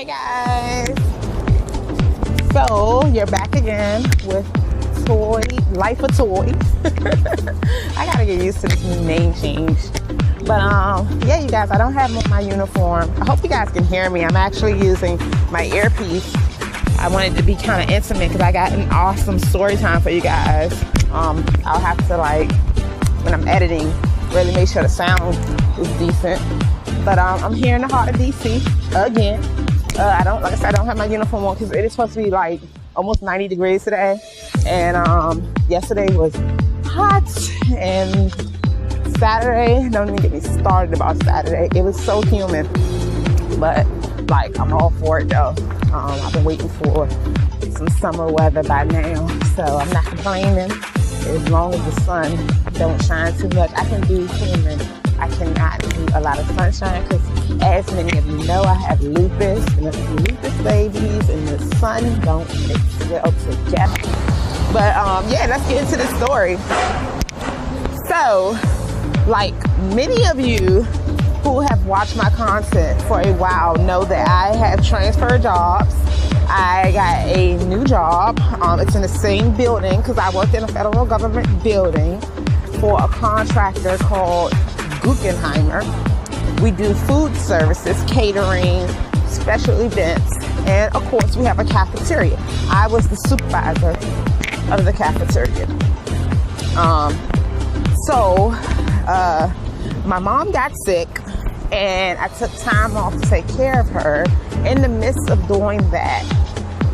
Hey guys, so you're back again with Life of Toy. I gotta get used to this new name change. But yeah, you guys, I don't have my uniform. I hope you guys can hear me. I'm actually using my earpiece. I wanted to be kind of intimate because I got an awesome story time for you guys. I'll have to, like, when I'm editing, really make sure the sound is decent. But I'm here in the heart of DC again. Like I said, I don't have my uniform on because it is supposed to be like almost 90 degrees today. And yesterday was hot, and Saturday, don't even get me started about Saturday. It was so humid, but like I'm all for it though. I've been waiting for some summer weather by now, so I'm not complaining. As long as the sun don't shine too much, I can do humid. I cannot do a lot of sunshine because, as many of you know, I have lupus, and the lupus babies and the sun don't mix well together. But yeah, let's get into the story. So, like many of you who have watched my content for a while know that I have transferred jobs. I got a new job. It's in the same building because I worked in a federal government building for a contractor called Guggenheimer. We do food services, catering, special events, and of course we have a cafeteria. I was the supervisor of the cafeteria. So my mom got sick and I took time off to take care of her. In the midst of doing that,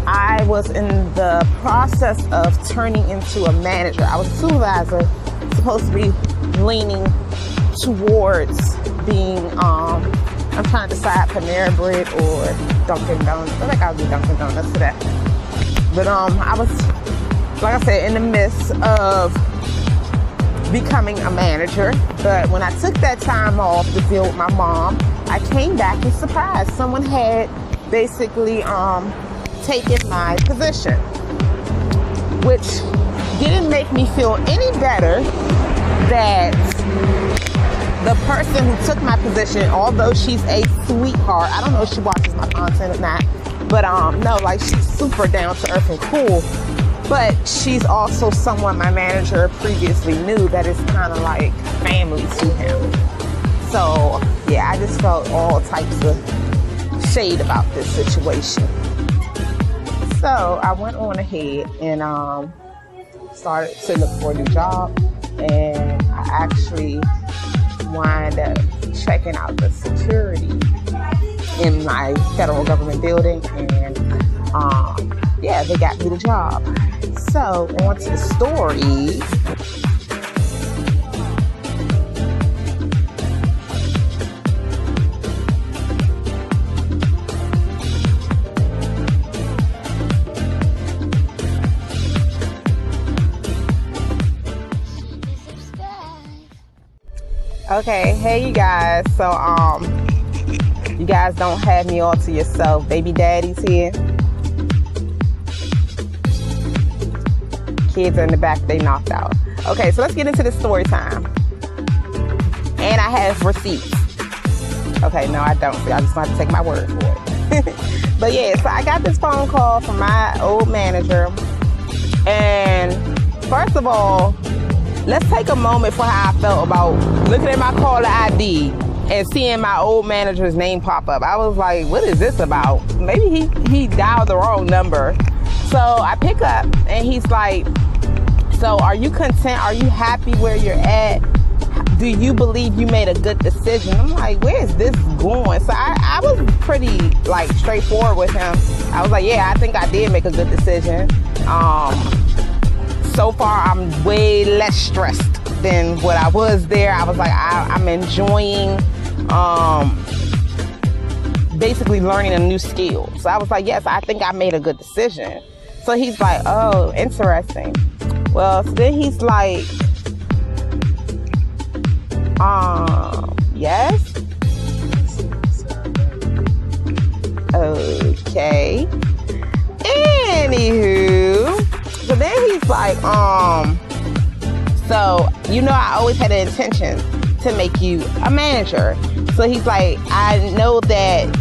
I was in the process of turning into a manager. I was a supervisor, supposed to be leaning towards being, I'm trying to decide Panera Bread or Dunkin' Donuts. I think I'll do Dunkin' Donuts today. But I was, like I said, in the midst of becoming a manager. But when I took that time off to deal with my mom, I came back and surprised someone had basically taken my position, which didn't make me feel any better that the person who took my position, although she's a sweetheart, I don't know if she watches my content or not, but no, like, she's super down to earth and cool, but she's also someone my manager previously knew that is kind of like family to him. So yeah, I just felt all types of shade about this situation. So I went on ahead and started to look for a new job, and I actually wind up checking out the security in my federal government building, and yeah, they got me the job. So on to the story. Okay, hey you guys. So you guys don't have me all to yourself. Baby daddy's here. Kids are in the back, they knocked out. Okay, so let's get into the story time. And I have receipts. Okay, no I don't. So I just have to take my word for it. But yeah, so I got this phone call from my old manager. And first of all, let's take a moment for how I felt about looking at my caller ID and seeing my old manager's name pop up. I was like, what is this about? Maybe he dialed the wrong number. So I pick up and he's like, so are you content? Are you happy where you're at? Do you believe you made a good decision? I'm like, where is this going? So I was pretty like straightforward with him. I was like, yeah, I think I did make a good decision. So far, I'm way less stressed than what I was there. I was like, I'm enjoying basically learning a new skill. So I was like, yes, I think I made a good decision. So he's like, oh, interesting. Well, so then he's like, yes. Okay. Anywho. So then he's like, so, you know, I always had the intention to make you a manager. So he's like, I know that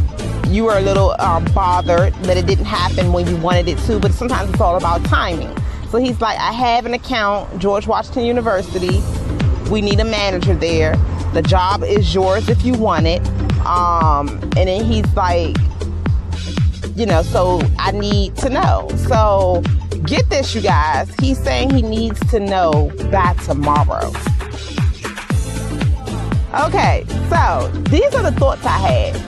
you were a little bothered that it didn't happen when you wanted it to, but sometimes it's all about timing. So he's like, I have an account, George Washington University. We need a manager there. The job is yours if you want it. And then he's like, so I need to know. So get this, you guys. He's saying he needs to know by tomorrow. Okay, so these are the thoughts I had.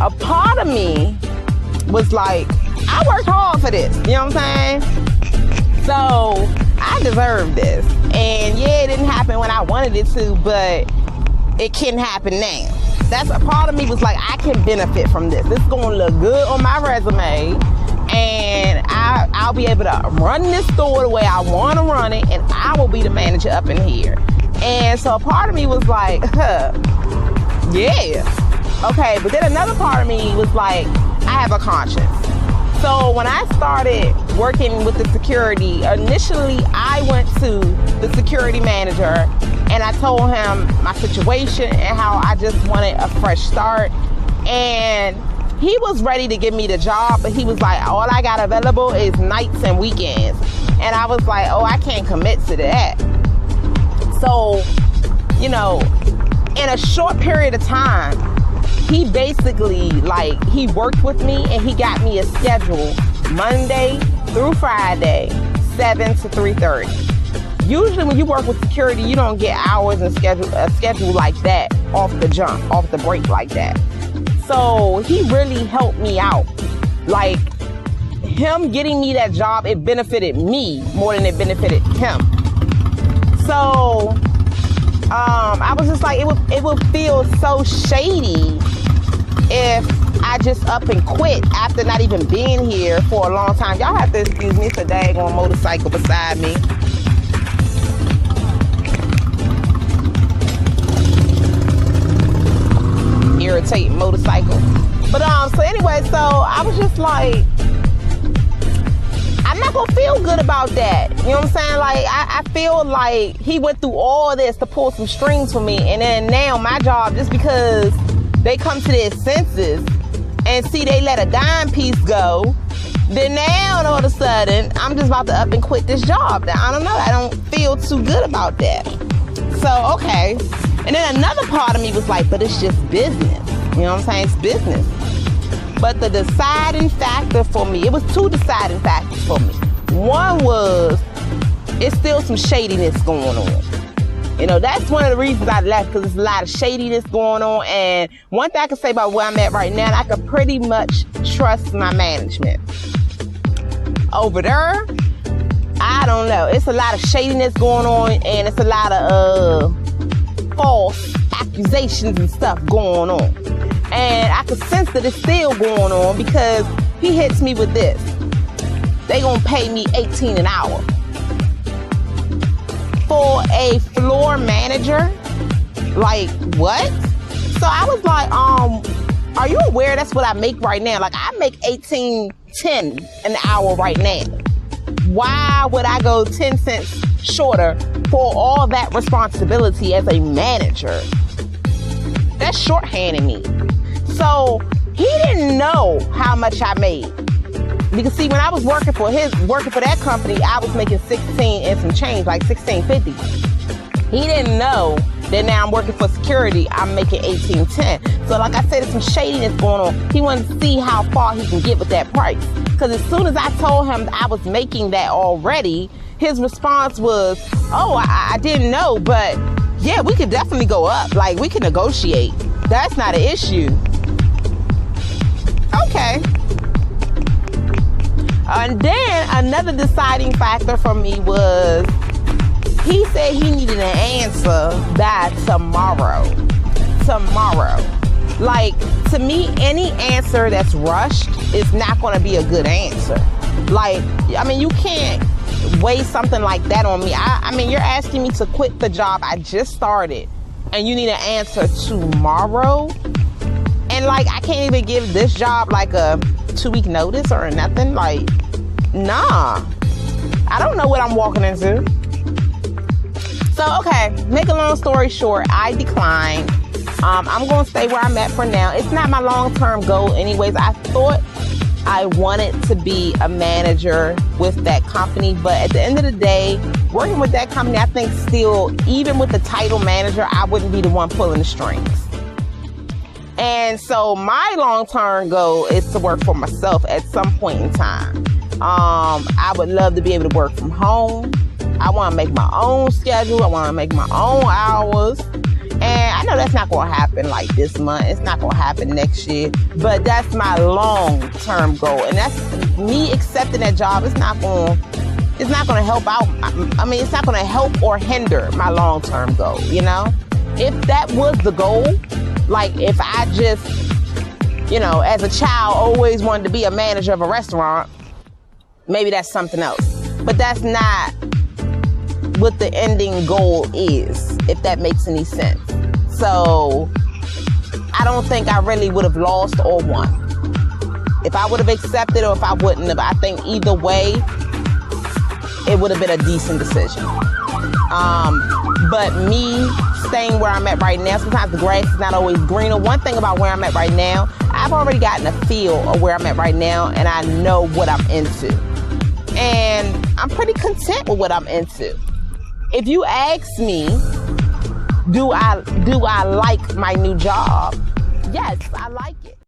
A part of me was like, I worked hard for this. You know what I'm saying? So I deserve this. And yeah, it didn't happen when I wanted it to, but it can happen now. That's a part of me was like, I can benefit from this. This is going to look good on my resume. And I'll be able to run this store the way I want to run it. And I will be the manager up in here. And so a part of me was like, yeah. Okay, but then another part of me was like, I have a conscience. So when I started working with the security, initially I went to the security manager and I told him my situation and how I just wanted a fresh start. And he was ready to give me the job, but he was like, all I got available is nights and weekends. And I was like, oh, I can't commit to that. So, in a short period of time, he basically, he worked with me and he got me a schedule Monday through Friday, 7 to 3:30. Usually when you work with security, you don't get hours and a schedule like that off the jump, off the break like that. So he really helped me out. Like, him getting me that job, it benefited me more than it benefited him. So I was just like, it would feel so shady if I just up and quit after not even being here for a long time. Y'all have to excuse me, it's a daggone motorcycle beside me. Irritating motorcycle. But so anyway, so I was just like, I'm not gonna feel good about that. You know what I'm saying? Like, I feel like he went through all this to pull some strings for me, and then now my job, just because they come to their senses and see they let a dime piece go, then now all of a sudden I'm just about to up and quit this job. Now, I don't know, I don't feel too good about that. So okay. And then another part of me was like, but it's just business. You know what I'm saying? It's business. But the deciding factor for me, it was two deciding factors for me. One was, it's still some shadiness going on. That's one of the reasons I left, because there's a lot of shadiness going on. And one thing I can say about where I'm at right now, I can pretty much trust my management. Over there, I don't know. It's a lot of shadiness going on, and it's a lot of false accusations and stuff going on. And I could sense that it's still going on, because he hits me with this. They gonna pay me $18 an hour. For a floor manager? Like, what? So I was like, are you aware that's what I make right now? Like, I make $18.10 an hour right now. Why would I go 10 cents shorter for all that responsibility as a manager? That's shorthanding me. So he didn't know how much I made. Because see, when I was working for that company, I was making 16 and some change, like $16.50. He didn't know that now I'm working for security, I'm making $18.10. So like I said, there's some shadiness going on. He wanted to see how far he can get with that price. Because as soon as I told him I was making that already, his response was, oh, I didn't know, but yeah, we could definitely go up. Like, we can negotiate. That's not an issue. Okay. And then another deciding factor for me was, he said he needed an answer by tomorrow. Like, to me, any answer that's rushed is not going to be a good answer. Like, I mean, you can't waste something like that on me. I mean, you're asking me to quit the job I just started, and you need an answer tomorrow? And like, I can't even give this job like a 2-week notice or nothing. Like, nah. I don't know what I'm walking into. So, okay, make a long story short, I declined. I'm going to stay where I'm at for now. It's not my long-term goal anyways. I thought I wanted to be a manager with that company, but at the end of the day, working with that company, I think still, even with the title manager, I wouldn't be the one pulling the strings. And so my long-term goal is to work for myself at some point in time. I would love to be able to work from home. I want to make my own schedule. I want to make my own hours. And I know that's not going to happen like this month. It's not going to happen next year. But that's my long-term goal. And that's me accepting that job. It's not going to help out. I mean, it's not going to help or hinder my long-term goal, you know? If that was the goal, like if I just, you know, as a child always wanted to be a manager of a restaurant, maybe that's something else. But that's not what the ending goal is, if that makes any sense. So I don't think I really would have lost or won. If I would have accepted or if I wouldn't have, I think either way, it would have been a decent decision. But me staying where I'm at right now, sometimes the grass is not always greener. One thing about where I'm at right now, I've already gotten a feel of where I'm at right now, and I know what I'm into. And I'm pretty content with what I'm into. If you ask me, do I like my new job? Yes, I like it.